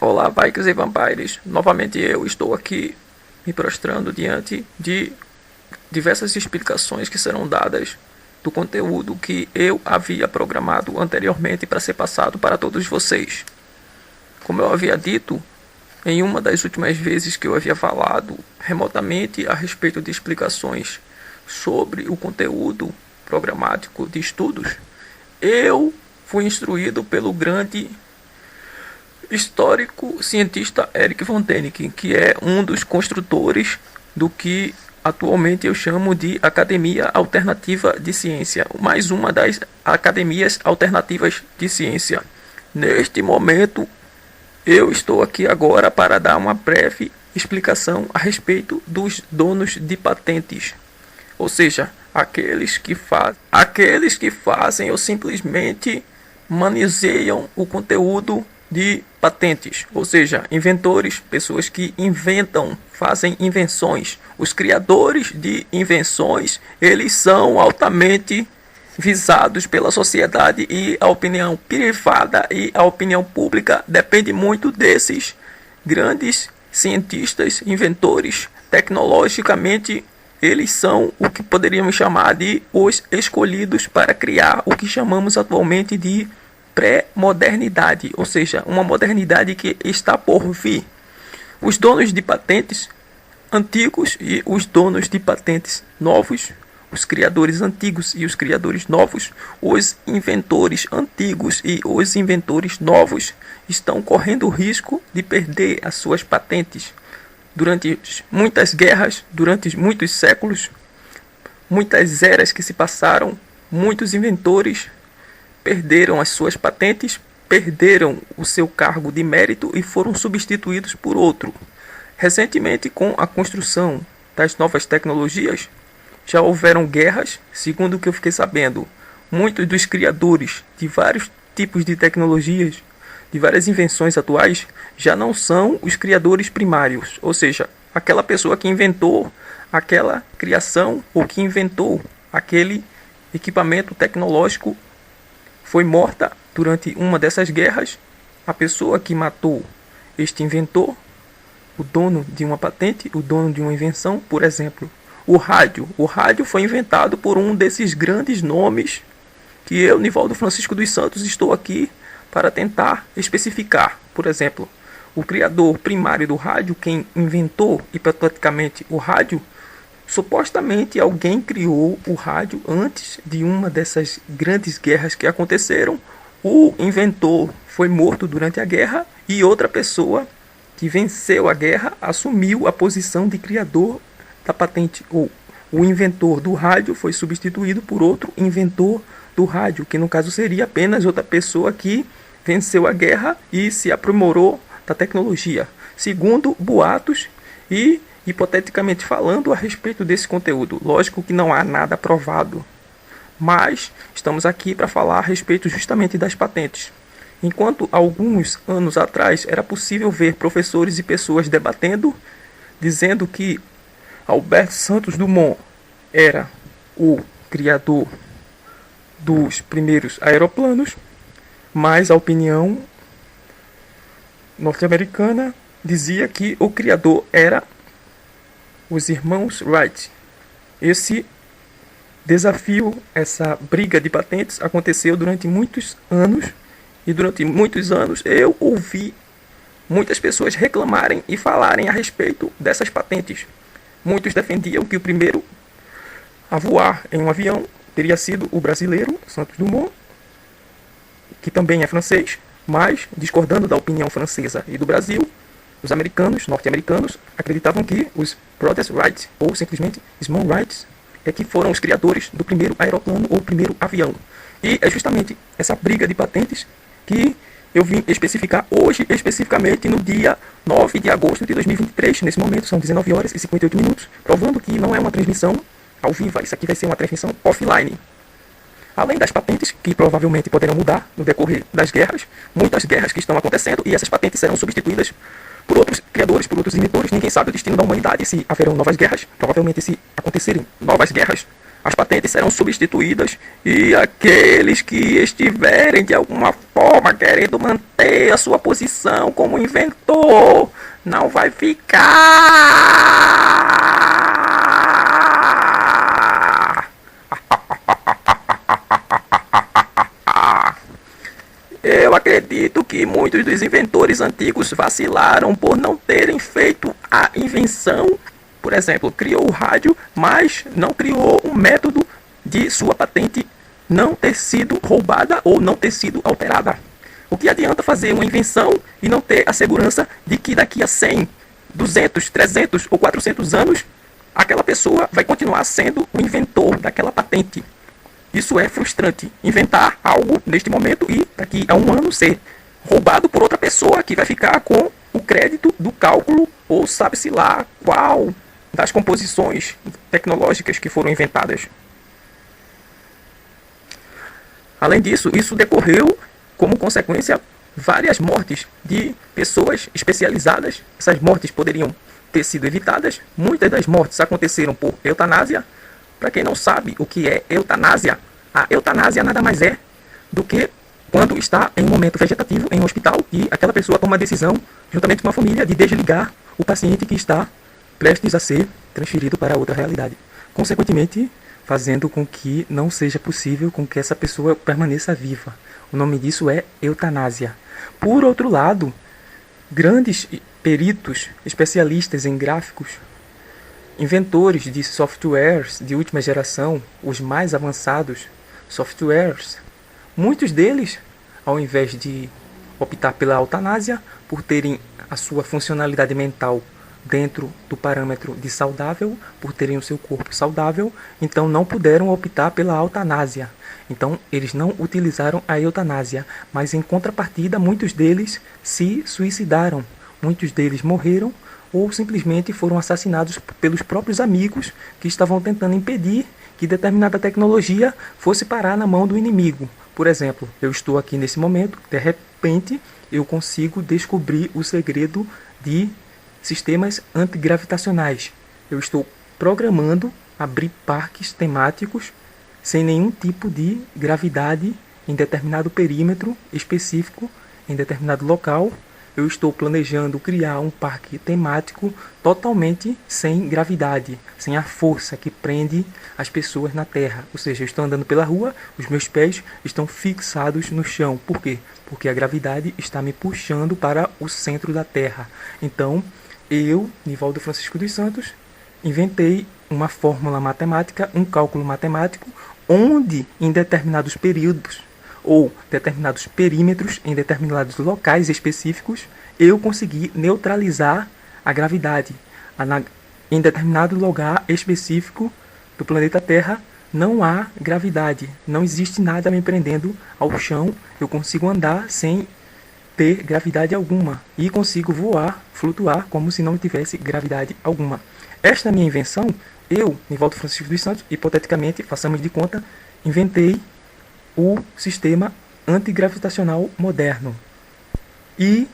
Olá, Vikings e Vampires. Novamente eu estou aqui me prostrando diante de diversas explicações que serão dadas do conteúdo que eu havia programado anteriormente para ser passado para todos vocês. Como eu havia dito, em uma das últimas vezes que eu havia falado remotamente a respeito de explicações sobre o conteúdo programático de estudos, eu fui instruído pelo grande histórico cientista Eric von Däniken, que é um dos construtores do que atualmente eu chamo de Academia Alternativa de Ciência, mais uma das academias alternativas de ciência. Neste momento, eu estou aqui agora para dar uma breve explicação a respeito dos donos de patentes, ou seja, aqueles que fazem ou simplesmente manejeiam o conteúdo de patentes, ou seja, inventores, pessoas que inventam, fazem invenções. Os criadores de invenções, eles são altamente visados pela sociedade, e a opinião privada e a opinião pública depende muito desses grandes cientistas, inventores. Tecnologicamente, eles são o que poderíamos chamar de os escolhidos para criar o que chamamos atualmente de pré-modernidade, ou seja, uma modernidade que está por vir. Os donos de patentes antigos e os donos de patentes novos, os criadores antigos e os criadores novos, os inventores antigos e os inventores novos estão correndo o risco de perder as suas patentes. Durante muitas guerras, durante muitos séculos, muitas eras que se passaram, muitos inventores perderam as suas patentes, perderam o seu cargo de mérito e foram substituídos por outro. Recentemente, com a construção das novas tecnologias, já houveram guerras. Segundo o que eu fiquei sabendo, muitos dos criadores de vários tipos de tecnologias, de várias invenções atuais, já não são os criadores primários, ou seja, aquela pessoa que inventou aquela criação ou que inventou aquele equipamento tecnológico foi morta durante uma dessas guerras. A pessoa que matou este inventor, o dono de uma patente, o dono de uma invenção, por exemplo, o rádio. O rádio foi inventado por um desses grandes nomes que eu, Nivaldo Francisco dos Santos, estou aqui para tentar especificar. Por exemplo, o criador primário do rádio, quem inventou hipoteticamente o rádio, supostamente alguém criou o rádio antes de uma dessas grandes guerras que aconteceram. O inventor foi morto durante a guerra e outra pessoa que venceu a guerra assumiu a posição de criador da patente. Ou o inventor do rádio foi substituído por outro inventor do rádio, que no caso seria apenas outra pessoa que venceu a guerra e se aprimorou da tecnologia, segundo boatos e hipoteticamente falando a respeito desse conteúdo. Lógico que não há nada provado, mas estamos aqui para falar a respeito justamente das patentes. Enquanto alguns anos atrás era possível ver professores e pessoas debatendo, dizendo que Albert Santos Dumont era o criador dos primeiros aeroplanos, mas a opinião norte-americana dizia que o criador era os irmãos Wright. Esse desafio, essa briga de patentes aconteceu durante muitos anos, e durante muitos anos eu ouvi muitas pessoas reclamarem e falarem a respeito dessas patentes. Muitos defendiam que o primeiro a voar em um avião teria sido o brasileiro Santos Dumont, que também é francês, mas discordando da opinião francesa e do Brasil, os americanos, norte-americanos, acreditavam que os Brothers Wright, ou simplesmente Small Wright, é que foram os criadores do primeiro aeroplano ou primeiro avião. E é justamente essa briga de patentes que eu vim especificar hoje, especificamente no dia 9 de agosto de 2023. Nesse momento são 19 horas e 58 minutos, provando que não é uma transmissão ao vivo, isso aqui vai ser uma transmissão offline. Além das patentes, que provavelmente poderão mudar no decorrer das guerras, muitas guerras que estão acontecendo, e essas patentes serão substituídas por outros criadores, por outros inventores. Ninguém sabe o destino da humanidade, se haverão novas guerras. Provavelmente, se acontecerem novas guerras, As patentes serão substituídas e aqueles que estiverem de alguma forma querendo manter a sua posição como inventor não vai ficar. Eu acredito que muitos dos inventores antigos vacilaram por não terem feito a invenção. Por exemplo, criou o rádio, mas não criou um método de sua patente não ter sido roubada ou não ter sido alterada. O que adianta fazer uma invenção e não ter a segurança de que daqui a 100, 200, 300 ou 400 anos, aquela pessoa vai continuar sendo o inventor daquela patente? Isso é frustrante. Inventar algo neste momento e daqui a um ano ser roubado por outra pessoa que vai ficar com o crédito do cálculo ou sabe-se lá qual das composições tecnológicas que foram inventadas. Além disso, isso decorreu como consequência várias mortes de pessoas especializadas. Essas mortes poderiam ter sido evitadas. Muitas das mortes aconteceram por eutanásia. Para quem não sabe o que é eutanásia, a eutanásia nada mais é do que quando está em um momento vegetativo em um hospital e aquela pessoa toma a decisão, juntamente com a família, de desligar o paciente que está prestes a ser transferido para outra realidade. Consequentemente, fazendo com que não seja possível com que essa pessoa permaneça viva. O nome disso é eutanásia. Por outro lado, grandes peritos, especialistas em gráficos, inventores de softwares de última geração, os mais avançados softwares, muitos deles, ao invés de optar pela eutanásia, por terem a sua funcionalidade mental dentro do parâmetro de saudável, por terem o seu corpo saudável, então não puderam optar pela eutanásia. Então eles não utilizaram a eutanásia, mas em contrapartida muitos deles se suicidaram, muitos deles morreram ou simplesmente foram assassinados pelos próprios amigos que estavam tentando impedir que determinada tecnologia fosse parar na mão do inimigo. Por exemplo, eu estou aqui nesse momento, de repente eu consigo descobrir o segredo de sistemas antigravitacionais. Eu estou programando abrir parques temáticos sem nenhum tipo de gravidade em determinado perímetro específico, em determinado local. Eu estou planejando criar um parque temático totalmente sem gravidade, sem a força que prende as pessoas na Terra. Ou seja, eu estou andando pela rua, os meus pés estão fixados no chão. Por quê? Porque a gravidade está me puxando para o centro da Terra. Então, eu, Nivaldo Francisco dos Santos, inventei uma fórmula matemática, um cálculo matemático, onde em determinados períodos ou determinados perímetros, em determinados locais específicos, eu consegui neutralizar a gravidade. Em determinado lugar específico do planeta Terra não há gravidade, não existe nada me prendendo ao chão, eu consigo andar sem ter gravidade alguma e consigo voar, flutuar como se não tivesse gravidade alguma. Esta minha invenção, eu, Nivaldo Francisco dos Santos, hipoteticamente, façamos de conta, inventei o sistema antigravitacional moderno. E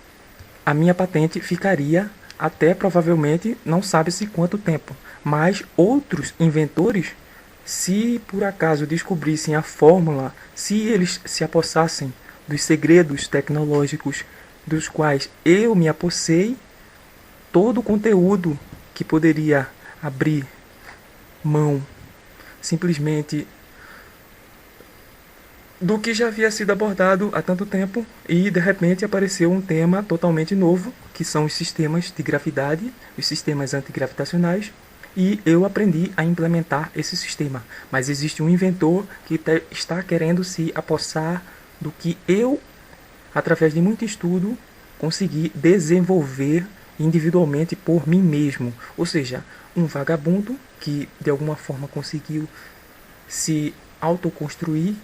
a minha patente ficaria até provavelmente não sabe-se quanto tempo. Mas outros inventores, se por acaso descobrissem a fórmula, se eles se apossassem dos segredos tecnológicos dos quais eu me apossei, todo o conteúdo que poderia abrir mão simplesmente do que já havia sido abordado há tanto tempo e de repente apareceu um tema totalmente novo, que são os sistemas de gravidade, os sistemas antigravitacionais, e eu aprendi a implementar esse sistema. Mas existe um inventor que está querendo se apossar do que eu, através de muito estudo, consegui desenvolver individualmente por mim mesmo. Ou seja, um vagabundo que de alguma forma conseguiu se autoconstruir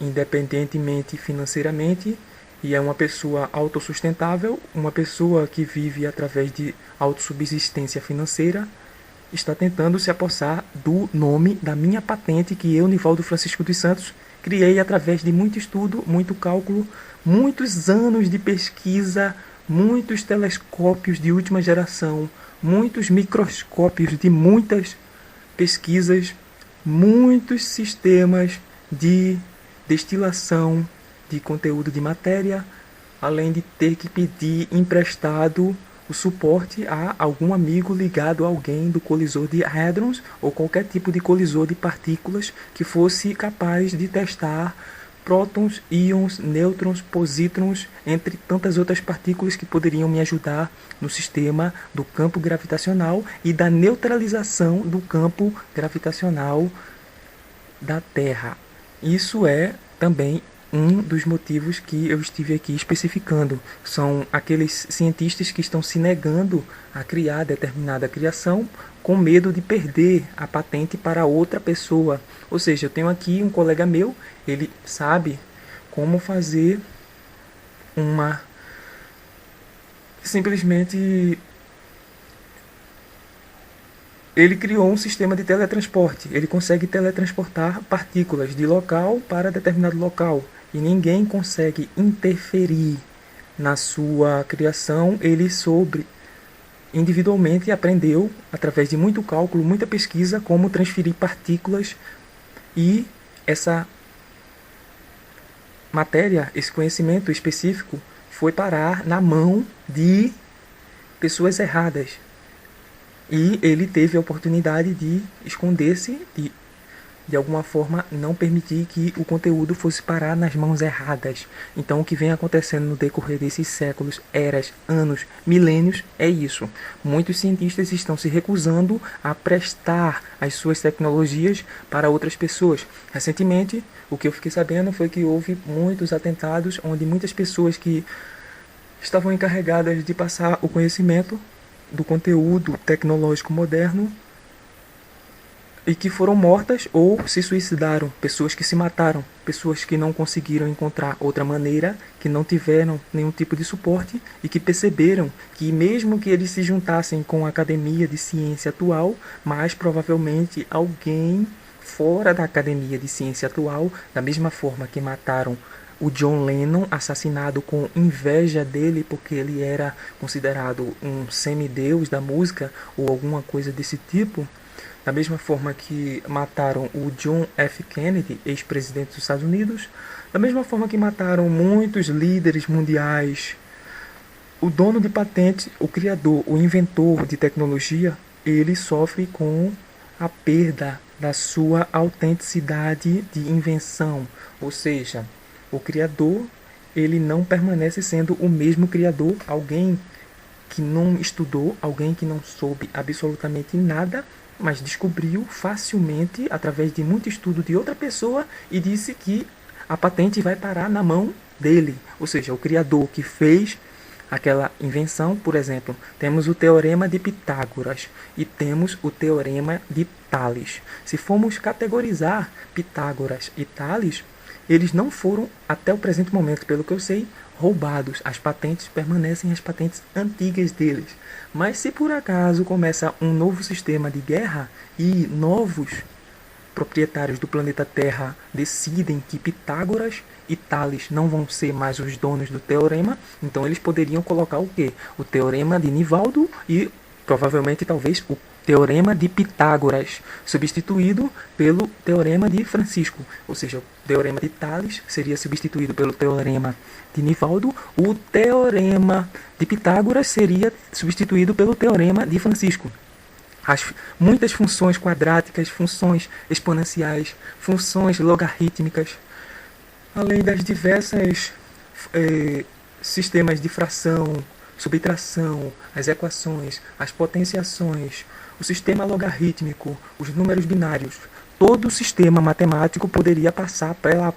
independentemente financeiramente e é uma pessoa autossustentável, uma pessoa que vive através de autossubsistência financeira, está tentando se apossar do nome da minha patente que eu, Nivaldo Francisco dos Santos, criei através de muito estudo, muito cálculo, muitos anos de pesquisa, muitos telescópios de última geração, muitos microscópios de muitas pesquisas, muitos sistemas de destilação de conteúdo de matéria, além de ter que pedir emprestado o suporte a algum amigo ligado a alguém do colisor de hadrons ou qualquer tipo de colisor de partículas que fosse capaz de testar prótons, íons, nêutrons, positrons, entre tantas outras partículas que poderiam me ajudar no sistema do campo gravitacional e da neutralização do campo gravitacional da Terra. Isso é também um dos motivos que eu estive aqui especificando. São aqueles cientistas que estão se negando a criar determinada criação com medo de perder a patente para outra pessoa. Ou seja, eu tenho aqui um colega meu, ele sabe como fazer simplesmente ele criou um sistema de teletransporte. Ele consegue teletransportar partículas de local para determinado local e ninguém consegue interferir na sua criação. Ele individualmente aprendeu, através de muito cálculo, muita pesquisa, como transferir partículas, e essa matéria, esse conhecimento específico, foi parar na mão de pessoas erradas. E ele teve a oportunidade de esconder-se, de alguma forma não permitir que o conteúdo fosse parar nas mãos erradas. Então o que vem acontecendo no decorrer desses séculos, eras, anos, milênios é isso. Muitos cientistas estão se recusando a prestar as suas tecnologias para outras pessoas. Recentemente, o que eu fiquei sabendo foi que houve muitos atentados onde muitas pessoas que estavam encarregadas de passar o conhecimento do conteúdo tecnológico moderno e que foram mortas ou se suicidaram, pessoas que se mataram, pessoas que não conseguiram encontrar outra maneira, que não tiveram nenhum tipo de suporte e que perceberam que mesmo que eles se juntassem com a academia de ciência atual, mais provavelmente alguém fora da academia de ciência atual, da mesma forma que mataram o John Lennon, assassinado com inveja dele porque ele era considerado um semideus da música ou alguma coisa desse tipo, da mesma forma que mataram o John F. Kennedy, ex-presidente dos Estados Unidos, da mesma forma que mataram muitos líderes mundiais. O dono de patente, o criador, o inventor de tecnologia, ele sofre com a perda da sua autenticidade de invenção, ou seja, o criador, ele não permanece sendo o mesmo criador. Alguém que não estudou, alguém que não soube absolutamente nada, mas descobriu facilmente, através de muito estudo de outra pessoa, e disse que a patente vai parar na mão dele. Ou seja, o criador que fez aquela invenção. Por exemplo, temos o teorema de Pitágoras e temos o teorema de Tales. Se formos categorizar Pitágoras e Tales, eles não foram, até o presente momento, pelo que eu sei, roubados. As patentes permanecem as patentes antigas deles. Mas se por acaso começa um novo sistema de guerra e novos proprietários do planeta Terra decidem que Pitágoras e Tales não vão ser mais os donos do teorema, então eles poderiam colocar o quê? O teorema de Nivaldo e provavelmente talvez o teorema de Pitágoras, substituído pelo teorema de Francisco. Ou seja, o teorema de Tales seria substituído pelo teorema de Nivaldo, o teorema de Pitágoras seria substituído pelo teorema de Francisco. Muitas funções quadráticas, funções exponenciais, funções logarítmicas, além das diversas sistemas de fração, subtração, as equações, as potenciações, o sistema logarítmico, os números binários. Todo o sistema matemático poderia passar para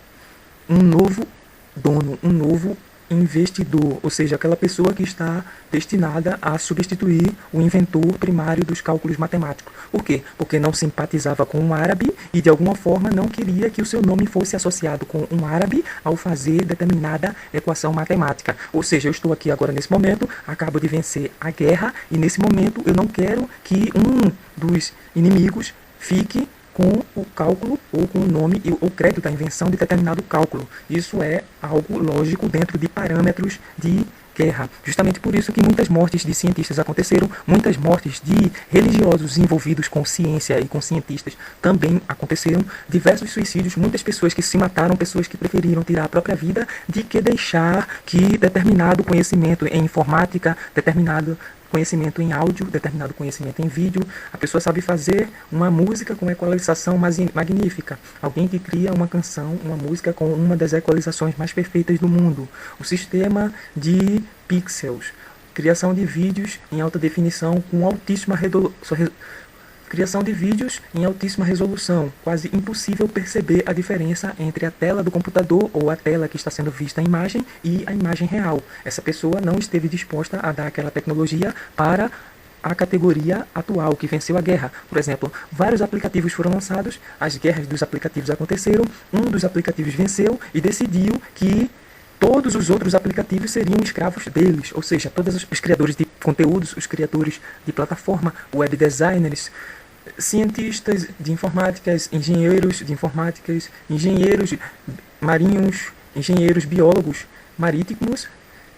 um novo dono, um novo investidor, ou seja, aquela pessoa que está destinada a substituir o inventor primário dos cálculos matemáticos. Por quê? Porque não simpatizava com um árabe e de alguma forma não queria que o seu nome fosse associado com um árabe ao fazer determinada equação matemática. Ou seja, eu estou aqui agora nesse momento, acabo de vencer a guerra e nesse momento eu não quero que um dos inimigos fique com o cálculo ou com o nome ou crédito da invenção de determinado cálculo. Isso é algo lógico dentro de parâmetros de guerra. Justamente por isso que muitas mortes de cientistas aconteceram, muitas mortes de religiosos envolvidos com ciência e com cientistas também aconteceram, diversos suicídios, muitas pessoas que se mataram, pessoas que preferiram tirar a própria vida de que deixar que determinado conhecimento em informática, determinado conhecimento em áudio, determinado conhecimento em vídeo. A pessoa sabe fazer uma música com equalização magnífica. Alguém que cria uma canção, uma música com uma das equalizações mais perfeitas do mundo. O sistema de pixels. Criação de vídeos em alta definição com altíssima criação de vídeos em altíssima resolução, quase impossível perceber a diferença entre a tela do computador ou a tela que está sendo vista a imagem e a imagem real. Essa pessoa não esteve disposta a dar aquela tecnologia para a categoria atual, que venceu a guerra. Por exemplo, vários aplicativos foram lançados, as guerras dos aplicativos aconteceram, um dos aplicativos venceu e decidiu que todos os outros aplicativos seriam escravos deles, ou seja, todos os criadores de conteúdos, os criadores de plataforma, web designers, cientistas de informáticas, engenheiros de informáticas, engenheiros marinhos, engenheiros biólogos marítimos,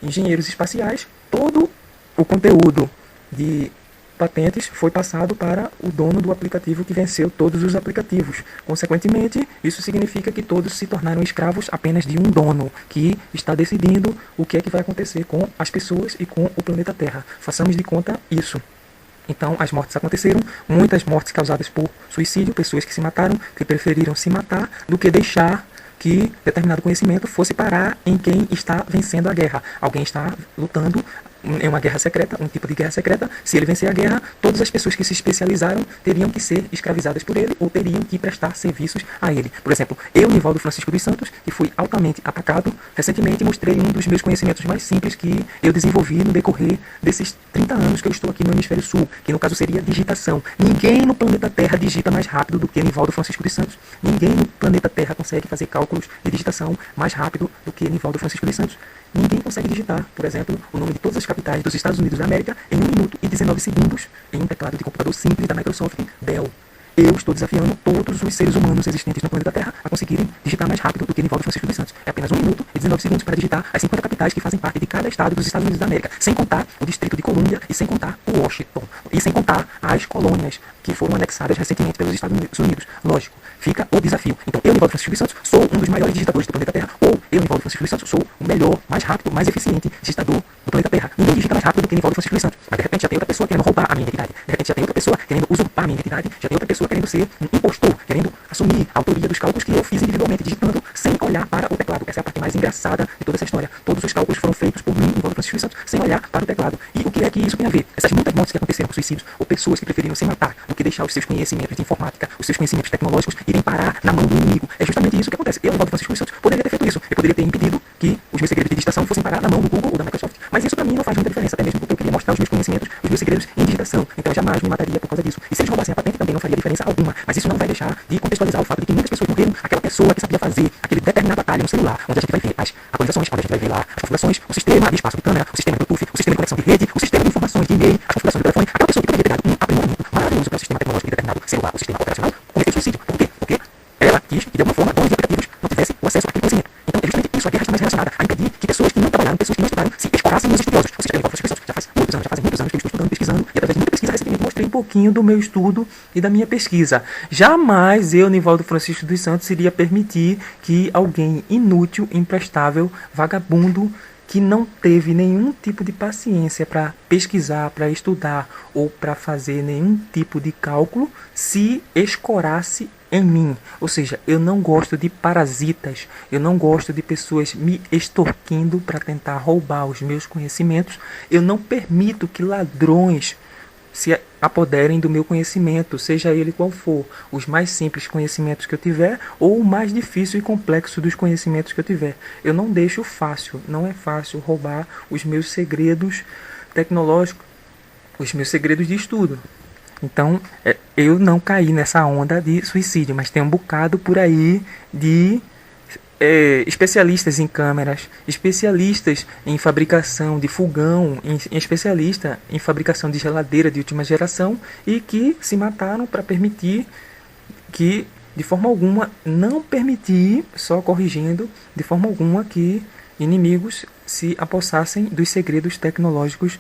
engenheiros espaciais, todo o conteúdo de patentes foi passado para o dono do aplicativo que venceu todos os aplicativos. Consequentemente, isso significa que todos se tornaram escravos apenas de um dono, que está decidindo o que é que vai acontecer com as pessoas e com o planeta Terra. Façamos de conta isso. Então, as mortes aconteceram, muitas mortes causadas por suicídio, pessoas que se mataram, que preferiram se matar do que deixar que determinado conhecimento fosse parar em quem está vencendo a guerra. Alguém está lutando em uma guerra secreta, um tipo de guerra secreta. Se ele vencer a guerra, todas as pessoas que se especializaram teriam que ser escravizadas por ele ou teriam que prestar serviços a ele. Por exemplo, eu, Nivaldo Francisco dos Santos, que fui altamente atacado, recentemente mostrei um dos meus conhecimentos mais simples que eu desenvolvi no decorrer desses 30 anos que eu estou aqui no Hemisfério Sul, que no caso seria digitação. Ninguém no planeta Terra digita mais rápido do que Nivaldo Francisco dos Santos. Ninguém no planeta Terra consegue fazer cálculos de digitação mais rápido do que Nivaldo Francisco dos Santos. Ninguém consegue digitar, por exemplo, o nome de todas as capitais dos Estados Unidos da América em 1 minuto e 19 segundos em um teclado de computador simples da Microsoft Dell. Eu estou desafiando todos os seres humanos existentes no planeta Terra a conseguirem digitar mais rápido do que Nivaldo Francisco dos Santos. É apenas 1 minuto e 19 segundos para digitar as 50 capitais que fazem parte de cada estado dos Estados Unidos da América, sem contar o Distrito de Colômbia e sem contar o Washington, e sem contar as colônias que foram anexadas recentemente pelos Estados Unidos. Lógico, fica o desafio. Então, eu, Nivaldo Francisco dos Santos, sou um dos maiores digitadores do planeta Terra, ou eu, Nivaldo Francisco dos Santos, sou o melhor, mais rápido, mais eficiente digitador do planeta Terra. Ninguém digita mais rápido do que Nivaldo Francisco dos Santos. Mas de repente já tem outra pessoa querendo roubar a minha identidade. De repente já tem outra pessoa querendo usurpar a minha identidade. Já tem outra pessoa querendo ser um impostor, querendo assumir a autoria dos cálculos que eu fiz individualmente, digitando sem olhar para o teclado. Essa é a parte mais engraçada de toda essa história. Todos os cálculos foram feitos por mim, Nivaldo Francisco dos Santos, sem olhar para o teclado. E o que é que isso tem a ver? Essas muitas mortes que aconteceram com suicídios, ou pessoas que preferiram se matar do que deixar os seus conhecimentos de informática, os seus conhecimentos tecnológicos irem parar na mão do inimigo. É justamente isso que acontece. Eu, Nivaldo Francisco dos Santos, poderia ter feito isso. Eu poderia ter impedido que os meus segredos de digitação fossem parar na mão do Google ou da Microsoft. Mas isso para mim não faz muita diferença, até mesmo porque eu queria mostrar os meus conhecimentos, os meus segredos em digitação. Então eu jamais me mataria por causa disso. E se eles roubassem a patente também não faria diferença alguma. Mas isso não vai deixar de contextualizar o fato de que muitas pessoas morreram. Aquela pessoa que sabia fazer aquele determinado atalho no celular, onde a gente vai ver as atualizações, onde a gente vai ver lá as configurações, o sistema de espaço de câmera, o sistema de Bluetooth, o sistema de conexão de rede, o sistema de informações de e-mail, as configurações do telefone. Aquela pessoa que poderia ter dado um aprimoramento maravilhoso para o sistema tecnológico de determinado celular, o sistema operacional, cometeu suicídio. Por quê? Porque ela quis que de alguma forma donos de aplicativos não tivessem o acesso àquele conhecimento. Então é justamente isso. A guerra está mais relacionada a impedir que pessoas que não trabalharam, pessoas que não estudaram, se escorassem nos estudiosos. Ou seja, já fazem muitos anos que eu estou estudando, pesquisando, e através de muita pesquisa recentemente mostrei Um pouquinho do meu estudo e da minha pesquisa. Jamais eu, Nivaldo Francisco dos Santos, iria permitir que alguém inútil, imprestável, vagabundo, que não teve nenhum tipo de paciência para pesquisar, para estudar ou para fazer nenhum tipo de cálculo, se escorasse em mim. Ou seja, eu não gosto de parasitas, eu não gosto de pessoas me extorquindo para tentar roubar os meus conhecimentos. Eu não permito que ladrões se apoderem do meu conhecimento, seja ele qual for, os mais simples conhecimentos que eu tiver ou o mais difícil e complexo dos conhecimentos que eu tiver. Eu não deixo fácil, não é fácil roubar os meus segredos tecnológicos, os meus segredos de estudo. Então, eu não caí nessa onda de suicídio, mas tem um bocado por aí de especialistas em câmeras, especialistas em fabricação de fogão, especialista em fabricação de geladeira de última geração e que se mataram para permitir que, de forma alguma, não permitir, só corrigindo, de forma alguma que inimigos se apossassem dos segredos tecnológicos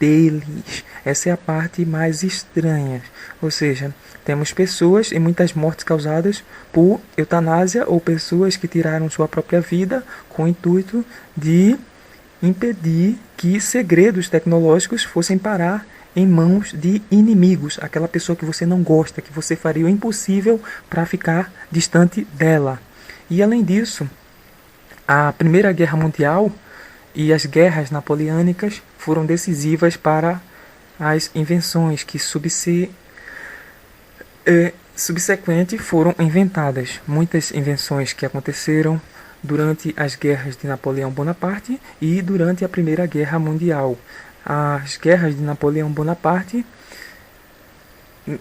deles. Essa é a parte mais estranha. Ou seja, temos pessoas e muitas mortes causadas por eutanásia ou pessoas que tiraram sua própria vida com o intuito de impedir que segredos tecnológicos fossem parar em mãos de inimigos, aquela pessoa que você não gosta, que você faria o impossível para ficar distante dela. E além disso, a Primeira Guerra Mundial e as guerras napoleônicas foram decisivas para as invenções que subsequente foram inventadas. Muitas invenções que aconteceram durante as guerras de Napoleão Bonaparte e durante a Primeira Guerra Mundial. As guerras de Napoleão Bonaparte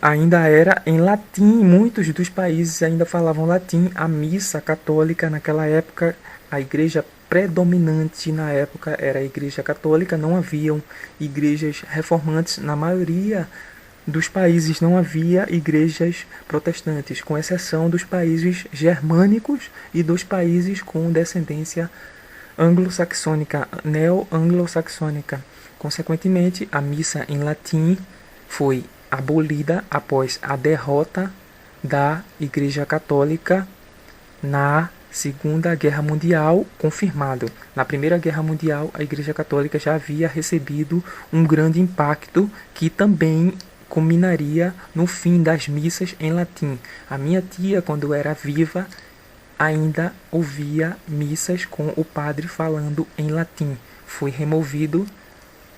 ainda era em latim, muitos dos países ainda falavam latim. A missa católica naquela época, a igreja predominante na época era a igreja católica, não haviam igrejas reformantes, na maioria dos países não havia igrejas protestantes, com exceção dos países germânicos e dos países com descendência anglo-saxônica, neo-anglo-saxônica. Consequentemente, a missa em latim foi abolida após a derrota da Igreja Católica na Segunda Guerra Mundial, confirmado. Na Primeira Guerra Mundial, a Igreja Católica já havia recebido um grande impacto que também culminaria no fim das missas em latim. A minha tia, quando era viva, ainda ouvia missas com o padre falando em latim.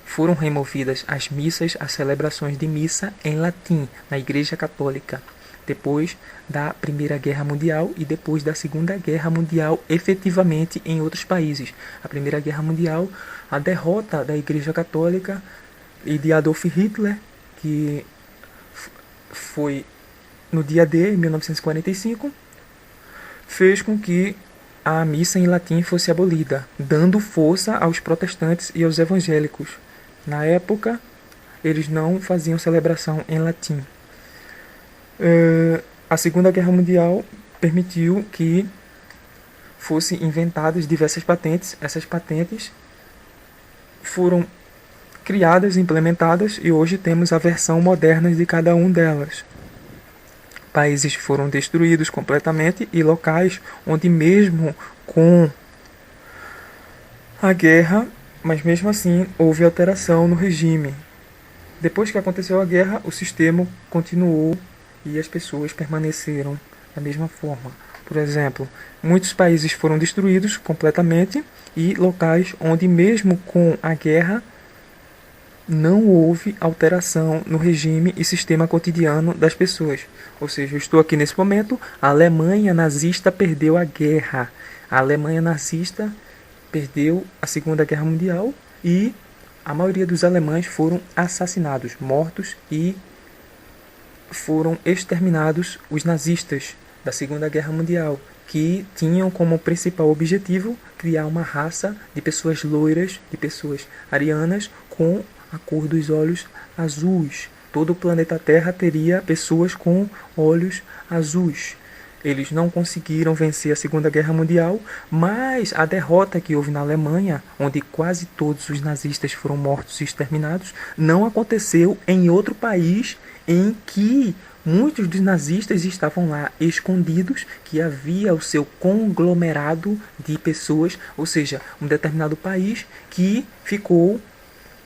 Foram removidas as missas, as celebrações de missa em latim na Igreja Católica, depois da Primeira Guerra Mundial e depois da Segunda Guerra Mundial, efetivamente em outros países. A Primeira Guerra Mundial, a derrota da Igreja Católica e de Adolf Hitler, que foi no dia D, em 1945, fez com que a missa em latim fosse abolida, dando força aos protestantes e aos evangélicos. Na época, eles não faziam celebração em latim. A Segunda Guerra Mundial permitiu que fossem inventadas diversas patentes. Essas patentes foram criadas e implementadas e hoje temos a versão moderna de cada uma delas. Países foram destruídos completamente e locais onde mesmo com a guerra, mas mesmo assim houve alteração no regime. Depois que aconteceu a guerra, o sistema continuou e as pessoas permaneceram da mesma forma. Por exemplo, muitos países foram destruídos completamente e locais onde mesmo com a guerra não houve alteração no regime e sistema cotidiano das pessoas. Ou seja, eu estou aqui nesse momento, a Alemanha nazista perdeu a guerra. A Alemanha nazista perdeu a Segunda Guerra Mundial e a maioria dos alemães foram assassinados, mortos, e foram exterminados os nazistas da Segunda Guerra Mundial, que tinham como principal objetivo criar uma raça de pessoas loiras, de pessoas arianas com a cor dos olhos azuis. Todo o planeta Terra teria pessoas com olhos azuis. Eles não conseguiram vencer a Segunda Guerra Mundial, mas a derrota que houve na Alemanha, onde quase todos os nazistas foram mortos e exterminados, não aconteceu em outro país em que muitos dos nazistas estavam lá escondidos, que havia o seu conglomerado de pessoas, ou seja, um determinado país que ficou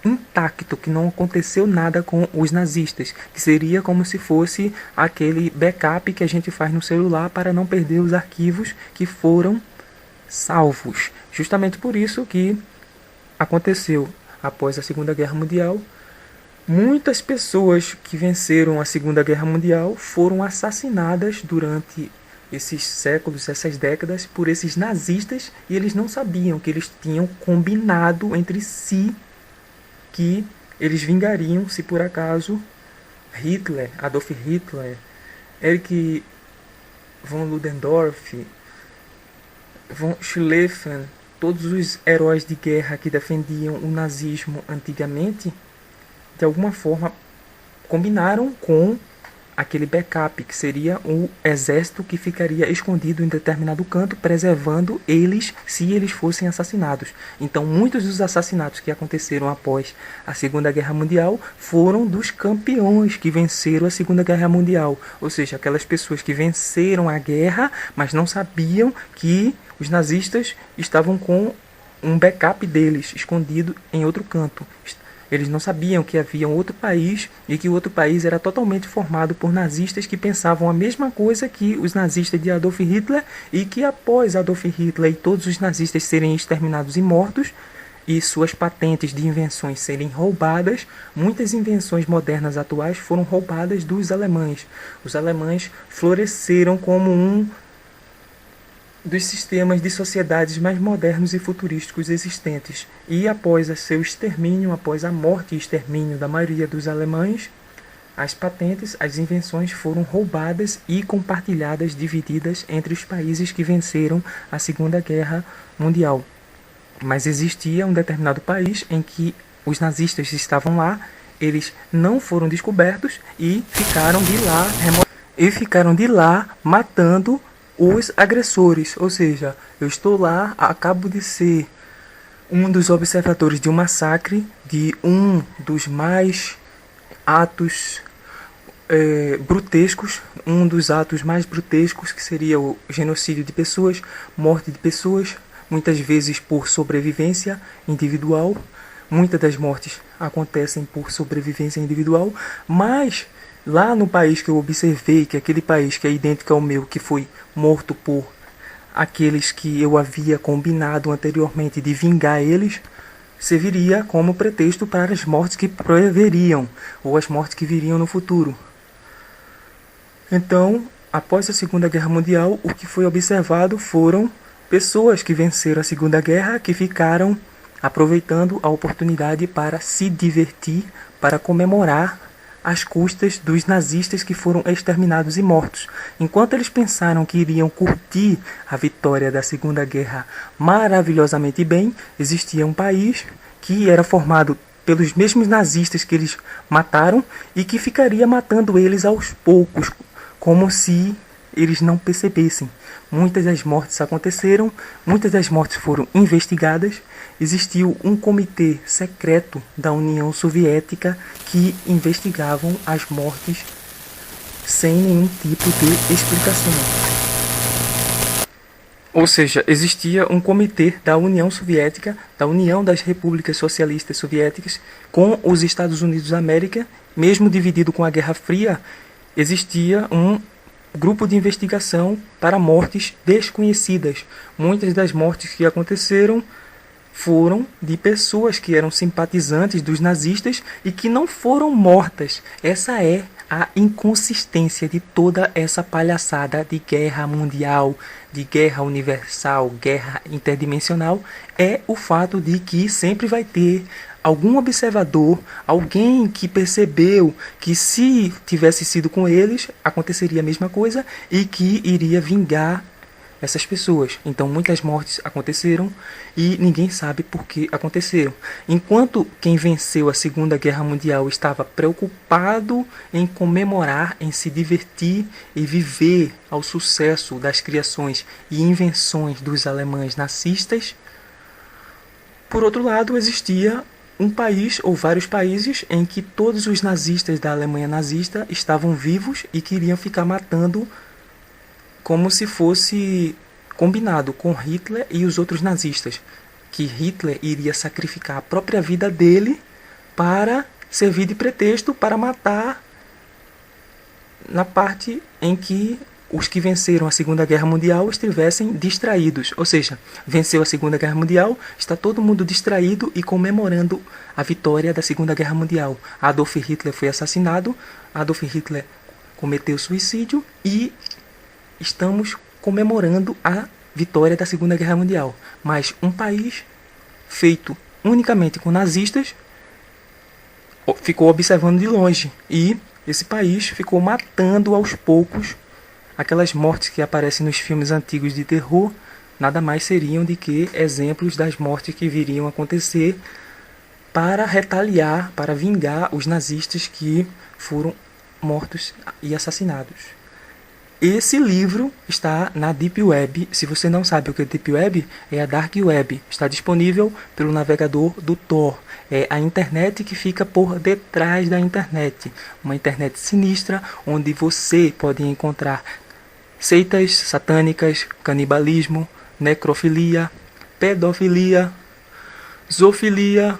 intacto, que não aconteceu nada com os nazistas, que seria como se fosse aquele backup que a gente faz no celular para não perder os arquivos que foram salvos. Justamente por isso que aconteceu após a Segunda Guerra Mundial. Muitas pessoas que venceram a Segunda Guerra Mundial foram assassinadas durante esses séculos, essas décadas, por esses nazistas, e eles não sabiam que eles tinham combinado entre si que eles vingariam se por acaso Hitler, Adolf Hitler, Erich von Ludendorff, von Schlieffen, todos os heróis de guerra que defendiam o nazismo antigamente, de alguma forma combinaram com aquele backup, que seria o exército que ficaria escondido em determinado canto, preservando eles se eles fossem assassinados. Então, muitos dos assassinatos que aconteceram após a Segunda Guerra Mundial foram dos campeões que venceram a Segunda Guerra Mundial, ou seja, aquelas pessoas que venceram a guerra, mas não sabiam que os nazistas estavam com um backup deles escondido em outro canto. Eles não sabiam que havia um outro país e que o outro país era totalmente formado por nazistas que pensavam a mesma coisa que os nazistas de Adolf Hitler, e que após Adolf Hitler e todos os nazistas serem exterminados e mortos e suas patentes de invenções serem roubadas, muitas invenções modernas atuais foram roubadas dos alemães. Os alemães floresceram como um dos sistemas de sociedades mais modernos e futurísticos existentes. E após seu extermínio, após a morte e extermínio da maioria dos alemães, as patentes, as invenções foram roubadas e compartilhadas, divididas entre os países que venceram a Segunda Guerra Mundial. Mas existia um determinado país em que os nazistas estavam lá, eles não foram descobertos e ficaram de lá matando os agressores. Ou seja, eu estou lá, acabo de ser um dos observadores de um massacre, de um dos mais atos brutescos, um dos atos mais brutescos, que seria o genocídio de pessoas, morte de pessoas, muitas vezes por sobrevivência individual. Muitas das mortes acontecem por sobrevivência individual, mas lá no país que eu observei, que é aquele país que é idêntico ao meu, que foi morto por aqueles que eu havia combinado anteriormente de vingar eles, serviria como pretexto para as mortes que preveriam, ou as mortes que viriam no futuro. Então, após a Segunda Guerra Mundial, o que foi observado foram pessoas que venceram a Segunda Guerra, que ficaram aproveitando a oportunidade para se divertir, para comemorar às custas dos nazistas que foram exterminados e mortos. Enquanto eles pensaram que iriam curtir a vitória da Segunda Guerra maravilhosamente bem, existia um país que era formado pelos mesmos nazistas que eles mataram e que ficaria matando eles aos poucos, como se eles não percebessem. Muitas das mortes aconteceram, muitas das mortes foram investigadas. Existiu um comitê secreto da União Soviética que investigavam as mortes sem nenhum tipo de explicação. Ou seja, existia um comitê da União Soviética, da União das Repúblicas Socialistas Soviéticas, com os Estados Unidos da América. Mesmo dividido com a Guerra Fria, existia um grupo de investigação para mortes desconhecidas. Muitas das mortes que aconteceram foram de pessoas que eram simpatizantes dos nazistas e que não foram mortas. Essa é a inconsistência de toda essa palhaçada de guerra mundial, de guerra universal, guerra interdimensional, é o fato de que sempre vai ter algum observador, alguém que percebeu que se tivesse sido com eles, aconteceria a mesma coisa e que iria vingar essas pessoas. Então muitas mortes aconteceram e ninguém sabe por que aconteceram. Enquanto quem venceu a Segunda Guerra Mundial estava preocupado em comemorar, em se divertir e viver ao sucesso das criações e invenções dos alemães nazistas, por outro lado existia um país ou vários países em que todos os nazistas da Alemanha nazista estavam vivos e queriam ficar matando como se fosse combinado com Hitler e os outros nazistas, que Hitler iria sacrificar a própria vida dele para servir de pretexto para matar na parte em que os que venceram a Segunda Guerra Mundial estivessem distraídos. Ou seja, venceu a Segunda Guerra Mundial, está todo mundo distraído e comemorando a vitória da Segunda Guerra Mundial. Adolf Hitler foi assassinado, Adolf Hitler cometeu suicídio e estamos comemorando a vitória da Segunda Guerra Mundial. Mas um país feito unicamente com nazistas ficou observando de longe e esse país ficou matando aos poucos. Aquelas mortes que aparecem nos filmes antigos de terror nada mais seriam do que exemplos das mortes que viriam a acontecer para retaliar, para vingar os nazistas que foram mortos e assassinados. Esse livro está na Deep Web. Se você não sabe o que é Deep Web, é a Dark Web. Está disponível pelo navegador do Tor. É a internet que fica por detrás da internet. Uma internet sinistra, onde você pode encontrar seitas satânicas, canibalismo, necrofilia, pedofilia, zoofilia,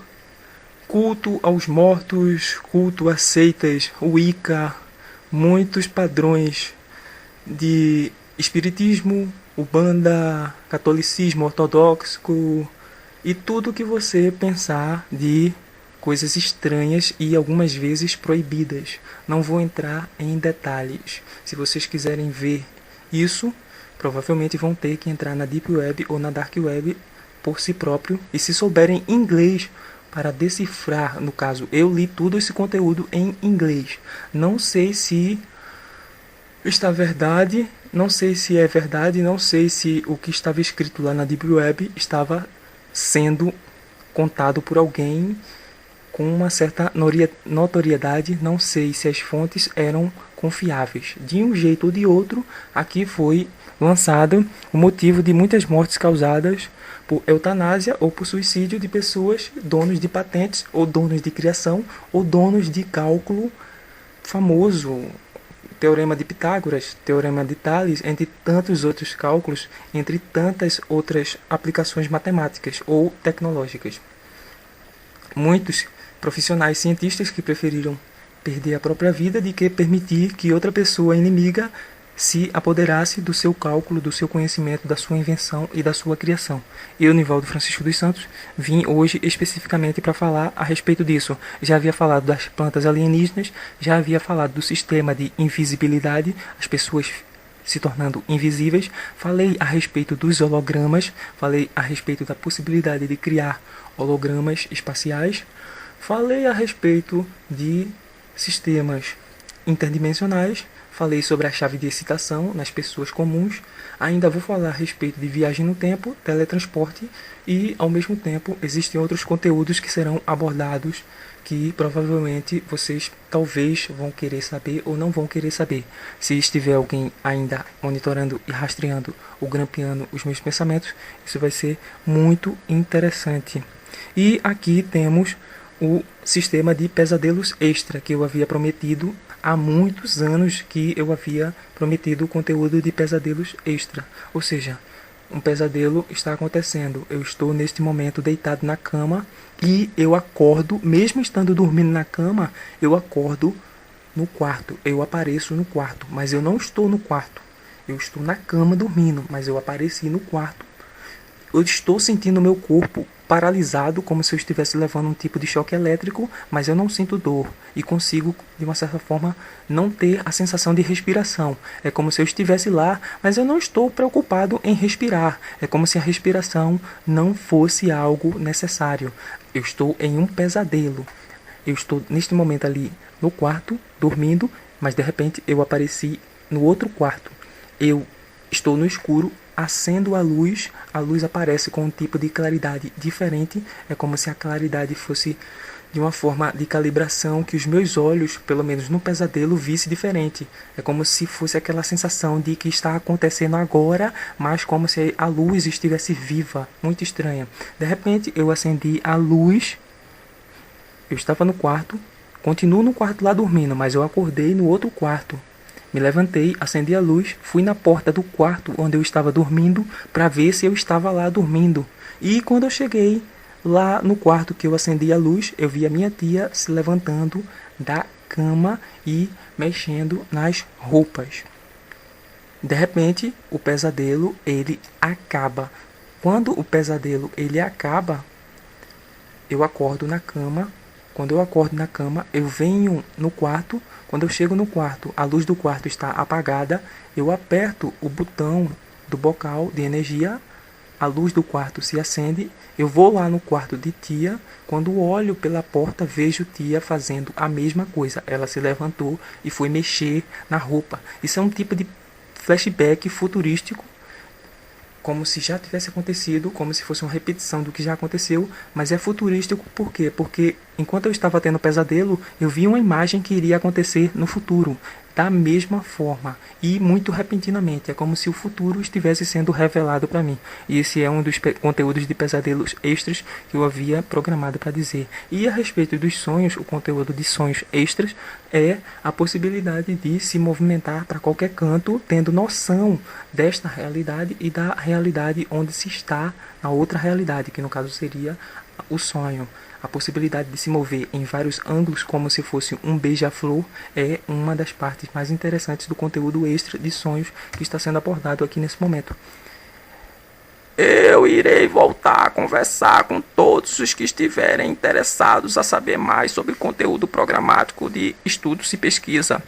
culto aos mortos, culto a seitas, Wicca, muitos padrões de espiritismo, umbanda, catolicismo ortodoxo e tudo que você pensar de coisas estranhas e algumas vezes proibidas. Não vou entrar em detalhes. Se vocês quiserem ver isso, provavelmente vão ter que entrar na Deep Web ou na Dark Web por si próprio. E se souberem inglês para decifrar, no caso, eu li todo esse conteúdo em inglês. Não sei se está verdade, não sei se é verdade, não sei se o que estava escrito lá na Deep Web estava sendo contado por alguém com uma certa notoriedade, não sei se as fontes eram confiáveis. De um jeito ou de outro, aqui foi lançado o motivo de muitas mortes causadas por eutanásia ou por suicídio de pessoas, donos de patentes, ou donos de criação, ou donos de cálculo famoso, Teorema de Pitágoras, Teorema de Tales, entre tantos outros cálculos, entre tantas outras aplicações matemáticas ou tecnológicas. Muitos profissionais cientistas que preferiram perder a própria vida do que permitir que outra pessoa inimiga se apoderasse do seu cálculo, do seu conhecimento, da sua invenção e da sua criação. Eu, Nivaldo Francisco dos Santos, vim hoje especificamente para falar a respeito disso. Já havia falado das plantas alienígenas, já havia falado do sistema de invisibilidade, as pessoas se tornando invisíveis, falei a respeito dos hologramas, falei a respeito da possibilidade de criar hologramas espaciais, falei a respeito de sistemas interdimensionais, falei sobre a chave de excitação nas pessoas comuns, ainda vou falar a respeito de viagem no tempo, teletransporte e, ao mesmo tempo, existem outros conteúdos que serão abordados que provavelmente vocês talvez vão querer saber ou não vão querer saber. Se estiver alguém ainda monitorando e rastreando ou grampeando os meus pensamentos, isso vai ser muito interessante. E aqui temos o sistema de pesadelos extra que eu havia prometido há muitos anos, que eu havia prometido o conteúdo de pesadelos extra. Ou seja, um pesadelo está acontecendo. Eu estou neste momento deitado na cama e eu acordo, mesmo estando dormindo na cama, eu acordo no quarto. Eu apareço no quarto, mas eu não estou no quarto. Eu estou na cama dormindo, mas eu apareci no quarto. Eu estou sentindo meu corpo paralisado, como se eu estivesse levando um tipo de choque elétrico, mas eu não sinto dor e consigo, de uma certa forma, não ter a sensação de respiração. É como se eu estivesse lá, mas eu não estou preocupado em respirar. É como se a respiração não fosse algo necessário. Eu estou em um pesadelo. Eu estou, neste momento, ali no quarto, dormindo, mas de repente eu apareci no outro quarto. Eu estou no escuro, acendo a luz aparece com um tipo de claridade diferente, é como se a claridade fosse de uma forma de calibração que os meus olhos, pelo menos no pesadelo, visse diferente. É como se fosse aquela sensação de que está acontecendo agora, mas como se a luz estivesse viva, muito estranha. De repente eu acendi a luz, eu estava no quarto, continuo no quarto lá dormindo, mas eu acordei no outro quarto. Me levantei, acendi a luz, fui na porta do quarto onde eu estava dormindo para ver se eu estava lá dormindo. E quando eu cheguei lá no quarto que eu acendi a luz, eu vi a minha tia se levantando da cama e mexendo nas roupas. De repente, o pesadelo ele acaba. Quando o pesadelo ele acaba, eu acordo na cama. Quando eu acordo na cama, eu venho no quarto. Quando eu chego no quarto, a luz do quarto está apagada. Eu aperto o botão do bocal de energia. A luz do quarto se acende. Eu vou lá no quarto de tia. Quando olho pela porta, vejo tia fazendo a mesma coisa. Ela se levantou e foi mexer na roupa. Isso é um tipo de flashback futurístico como se já tivesse acontecido, como se fosse uma repetição do que já aconteceu, mas é futurístico por quê? Porque enquanto eu estava tendo pesadelo, eu vi uma imagem que iria acontecer no futuro, da mesma forma e muito repentinamente. É como se o futuro estivesse sendo revelado para mim. E esse é um dos conteúdos de pesadelos extras que eu havia programado para dizer. E a respeito dos sonhos, o conteúdo de sonhos extras é a possibilidade de se movimentar para qualquer canto, tendo noção desta realidade e da realidade onde se está na outra realidade, que no caso seria o sonho. A possibilidade de se mover em vários ângulos como se fosse um beija-flor é uma das partes mais interessantes do conteúdo extra de sonhos que está sendo abordado aqui nesse momento. Eu irei voltar a conversar com todos os que estiverem interessados a saber mais sobre conteúdo programático de estudos e pesquisa.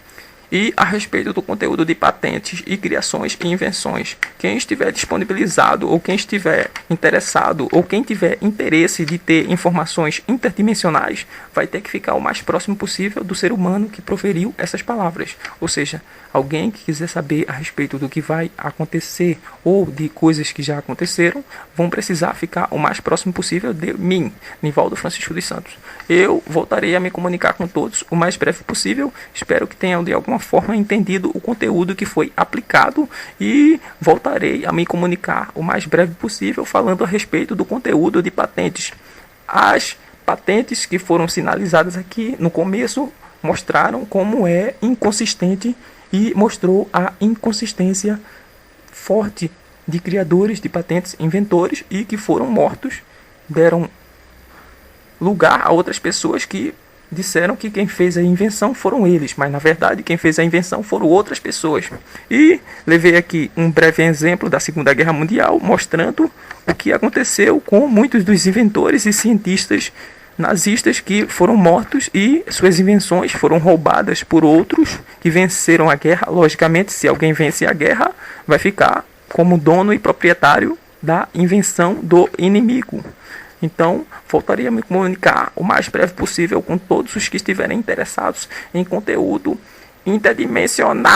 E a respeito do conteúdo de patentes e criações e invenções, quem estiver disponibilizado ou quem estiver interessado ou quem tiver interesse de ter informações interdimensionais vai ter que ficar o mais próximo possível do ser humano que proferiu essas palavras. Ou seja, alguém que quiser saber a respeito do que vai acontecer ou de coisas que já aconteceram, vão precisar ficar o mais próximo possível de mim, Nivaldo Francisco dos Santos. Eu voltarei a me comunicar com todos o mais breve possível. Espero que tenham de alguma forma entendido o conteúdo que foi aplicado e voltarei a me comunicar o mais breve possível falando a respeito do conteúdo de patentes. As patentes que foram sinalizadas aqui no começo mostraram como é inconsistente e mostrou a inconsistência forte de criadores de patentes, inventores e que foram mortos, deram lugar a outras pessoas que disseram que quem fez a invenção foram eles, mas na verdade quem fez a invenção foram outras pessoas. E levei aqui um breve exemplo da Segunda Guerra Mundial, mostrando o que aconteceu com muitos dos inventores e cientistas nazistas que foram mortos e suas invenções foram roubadas por outros que venceram a guerra. Logicamente, se alguém vence a guerra, vai ficar como dono e proprietário da invenção do inimigo. Então, voltaria a me comunicar o mais breve possível com todos os que estiverem interessados em conteúdo interdimensional.